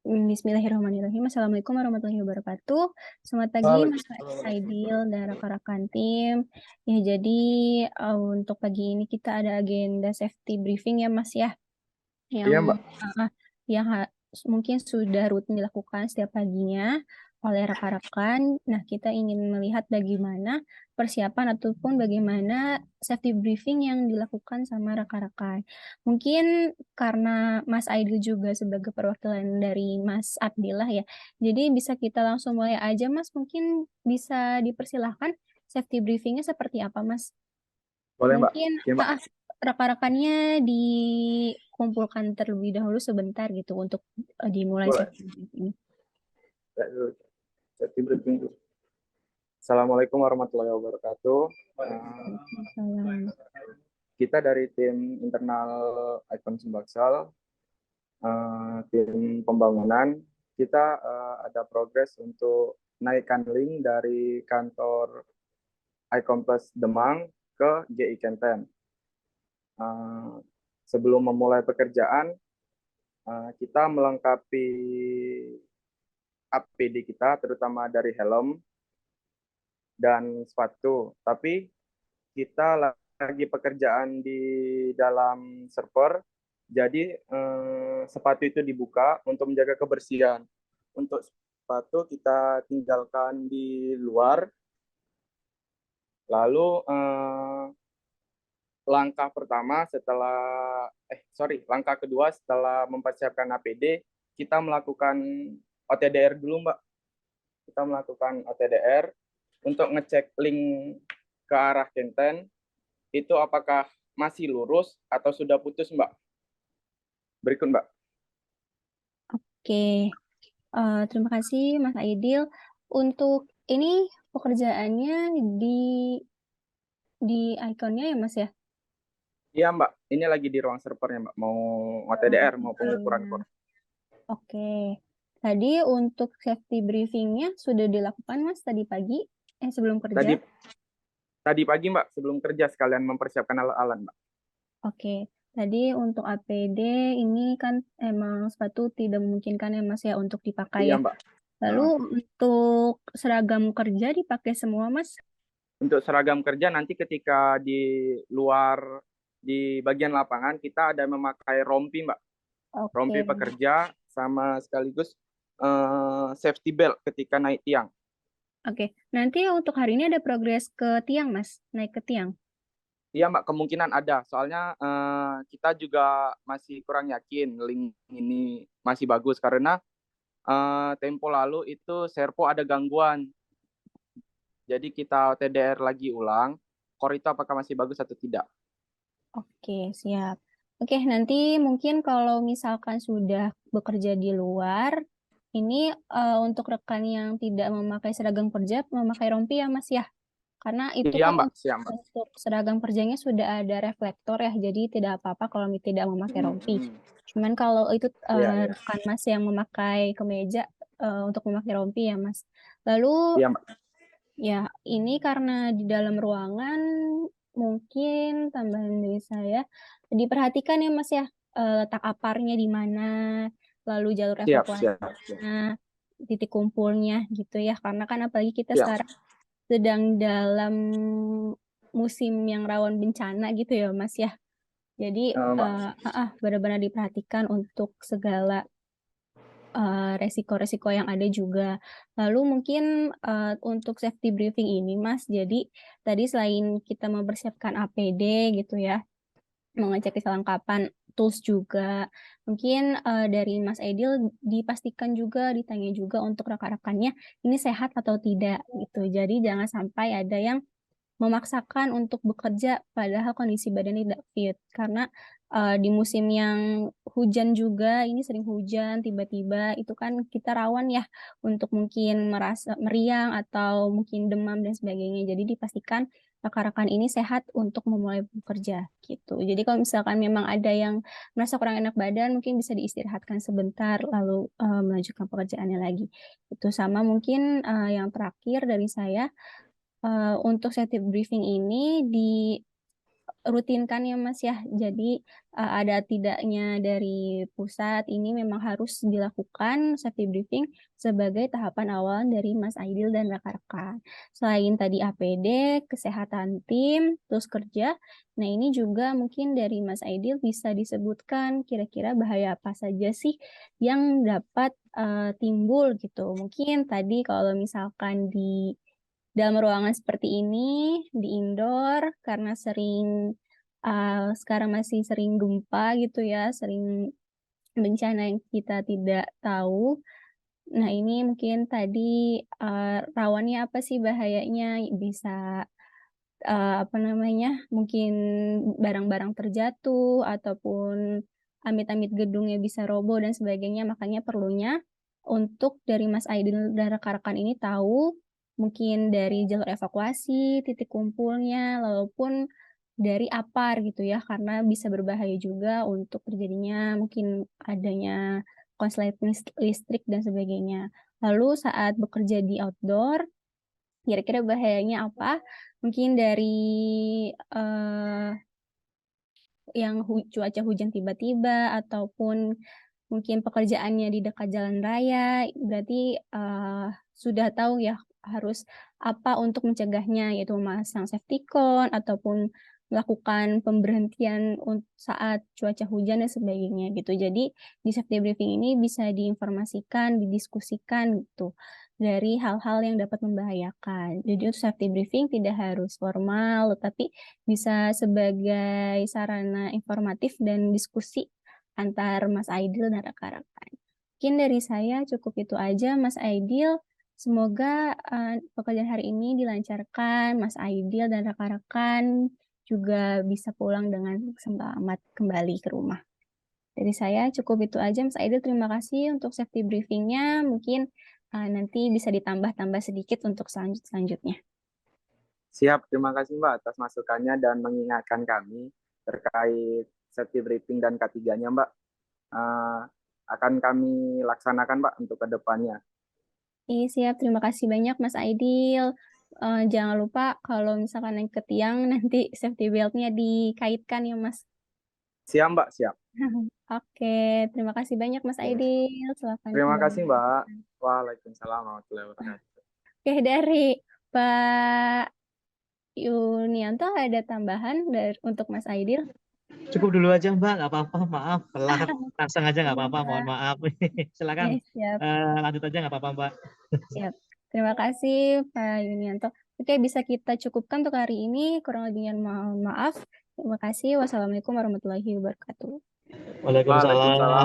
Bismillahirrahmanirrahim. Assalamualaikum warahmatullahi wabarakatuh. Selamat pagi, Mas Aidil dan rekan-rekan tim. Ya, jadi untuk pagi ini kita ada agenda safety briefing ya, Mas ya, Iya, Mbak. yang yang mungkin sudah rutin dilakukan setiap paginya oleh rekan-rekan. Nah, kita ingin melihat bagaimana persiapan ataupun bagaimana safety briefing yang dilakukan sama rekan-rekan. Mungkin karena Mas Aidil juga sebagai perwakilan dari Mas Abdillah ya, jadi bisa kita langsung mulai aja, Mas. Mungkin bisa dipersilahkan safety briefingnya seperti apa, Mas? Boleh, Mbak. Mungkin Iya, Mbak. rekan-rekannya dikumpulkan terlebih dahulu sebentar gitu untuk dimulai Boleh. safety briefing. Safety briefing dulu. Assalamualaikum warahmatullahi wabarakatuh. Salam. Kita dari tim internal Icon Sumbaksal, tim pembangunan, kita ada progres untuk naikkan link dari kantor Icon Plus Demang ke GI Kenten. Sebelum memulai pekerjaan, kita melengkapi APD kita, terutama dari helm dan sepatu. Tapi kita lagi pekerjaan di dalam server, jadi sepatu itu dibuka untuk menjaga kebersihan. Untuk sepatu kita tinggalkan di luar. Lalu langkah kedua setelah mempersiapkan APD, kita melakukan OTDR dulu, Mbak. Kita melakukan OTDR untuk ngecek link ke arah Kenten, itu apakah masih lurus atau sudah putus, Mbak? Berikut, Mbak. Oke, terima kasih Mas Aidil. Untuk ini pekerjaannya di ikonnya ya, Mas ya? Iya, Mbak. Ini lagi di ruang servernya, Mbak. Mau OTDR, mau pengukuran kor. Oke. Tadi untuk safety briefingnya sudah dilakukan, Mas, tadi pagi, sebelum kerja? Tadi pagi, Mbak, sebelum kerja sekalian mempersiapkan alat-alat, Mbak. Oke. Tadi untuk APD ini kan emang sepatu tidak memungkinkan ya, Mas ya, untuk dipakai Iya, ya. Mbak. Lalu untuk seragam kerja dipakai semua, Mas? Untuk seragam kerja nanti ketika di luar, di bagian lapangan, kita ada memakai rompi, Mbak. Oke. Rompi pekerja sama sekaligus safety belt ketika naik tiang. Oke. Nanti untuk hari ini ada progres ke tiang, Mas? Naik ke tiang? Iya, Mbak, kemungkinan ada. Soalnya kita juga masih kurang yakin link ini masih bagus karena tempo lalu itu servo ada gangguan. Jadi kita TDR lagi ulang, core itu apakah masih bagus atau tidak. Oke, siap. Oke, nanti mungkin kalau misalkan sudah bekerja di luar, ini untuk rekan yang tidak memakai seragam kerja, memakai rompi ya, Mas ya? Karena itu Iya, kan Mbak, siap, Mbak. untuk seragam kerjanya sudah ada reflektor ya, jadi tidak apa-apa kalau tidak memakai rompi. Cuman kalau itu Iya, iya. rekan Mas yang memakai kemeja untuk memakai rompi ya, Mas. Lalu Iya, Mbak. ya, ini karena di dalam ruangan mungkin tambahan dari saya diperhatikan ya Mas ya, letak aparnya di mana, lalu jalur Siap, siap, siap. evakuasinya, titik kumpulnya gitu ya. Karena kan apalagi kita Siap. sekarang sedang dalam musim yang rawan bencana gitu ya Mas ya. Jadi Mbak. benar-benar diperhatikan untuk segala resiko-resiko yang ada juga. Lalu mungkin untuk safety briefing ini, Mas, jadi tadi selain kita mempersiapkan APD gitu ya, mengecek kelengkapan tools juga, mungkin dari Mas Edil dipastikan juga, ditanya juga untuk rekan-rekannya ini sehat atau tidak gitu. Jadi jangan sampai ada yang memaksakan untuk bekerja padahal kondisi badannya tidak fit karena di musim yang hujan juga ini sering hujan tiba-tiba itu kan kita rawan ya untuk mungkin merasa meriang atau mungkin demam dan sebagainya jadi dipastikan rekan-rekan ini sehat untuk memulai bekerja gitu jadi kalau misalkan memang ada yang merasa kurang enak badan mungkin bisa diistirahatkan sebentar lalu melanjutkan pekerjaannya lagi itu sama mungkin yang terakhir dari saya untuk safety briefing ini rutinkan ya Mas ya. Jadi ada tidaknya dari pusat ini memang harus dilakukan safety briefing sebagai tahapan awal dari Mas Aidil dan rekan-rekan. Selain tadi APD, kesehatan tim, terus kerja, nah ini juga mungkin dari Mas Aidil bisa disebutkan kira-kira bahaya apa saja sih yang dapat timbul gitu. Mungkin tadi kalau misalkan di dalam ruangan seperti ini, di indoor, karena sekarang masih sering gempa gitu ya, sering bencana yang kita tidak tahu. Nah, ini mungkin tadi rawannya apa sih bahayanya? Bisa apa namanya? Mungkin barang-barang terjatuh ataupun amit-amit gedungnya bisa roboh dan sebagainya. Makanya perlunya untuk dari Mas Aidil dan rekan-rekan ini tahu mungkin dari jalur evakuasi, titik kumpulnya, walaupun dari APAR gitu ya, karena bisa berbahaya juga untuk terjadinya mungkin adanya konsleting listrik dan sebagainya. Lalu saat bekerja di outdoor, kira-kira bahayanya apa? Mungkin dari eh, yang cuaca hujan tiba-tiba ataupun mungkin pekerjaannya di dekat jalan raya, berarti sudah tahu ya harus apa untuk mencegahnya, yaitu memasang safety cone ataupun melakukan pemberhentian saat cuaca hujan dan sebagainya gitu. Jadi di safety briefing ini bisa diinformasikan, didiskusikan gitu dari hal-hal yang dapat membahayakan. Jadi untuk safety briefing tidak harus formal, tetapi bisa sebagai sarana informatif dan diskusi antar Mas Aidil dan rekan-rekan. Mungkin dari saya cukup itu aja, Mas Aidil. Semoga pekerjaan hari ini dilancarkan, Mas Aidil dan rekan-rekan juga bisa pulang dengan selamat kembali ke rumah. Dari saya cukup itu aja, Mas Aidil. Terima kasih untuk safety briefingnya. Mungkin nanti bisa ditambah-tambah sedikit untuk selanjutnya. Siap, terima kasih Mbak atas masukannya dan mengingatkan kami terkait safety briefing dan K3-nya Mbak. Uh, akan kami laksanakan Mbak untuk kedepannya. Iya, siap. Terima kasih banyak, Mas Aidil. Jangan lupa kalau misalkan naik ke tiang, nanti safety belt-nya dikaitkan ya, Mas. Siap Mbak, siap. Oke, terima kasih banyak, Mas Aidil. Silakan Terima kembali. kasih Mbak. Waalaikumsalam warahmatullahi wabarakatuh. Oke, dari Pak Yunianto ada tambahan untuk Mas Aidil? Cukup dulu aja Mbak, nggak apa-apa, maaf, telat. Langsung aja nggak apa-apa, mohon Iya, maaf. Silakan siap. lanjut aja nggak apa-apa Mbak. Siap. Terima kasih Pak Yunianto. Oke, bisa kita cukupkan untuk hari ini. Kurang lebihnya mohon maaf. Terima kasih. Wassalamualaikum warahmatullahi wabarakatuh. Waalaikumsalam. Waalaikumsalam.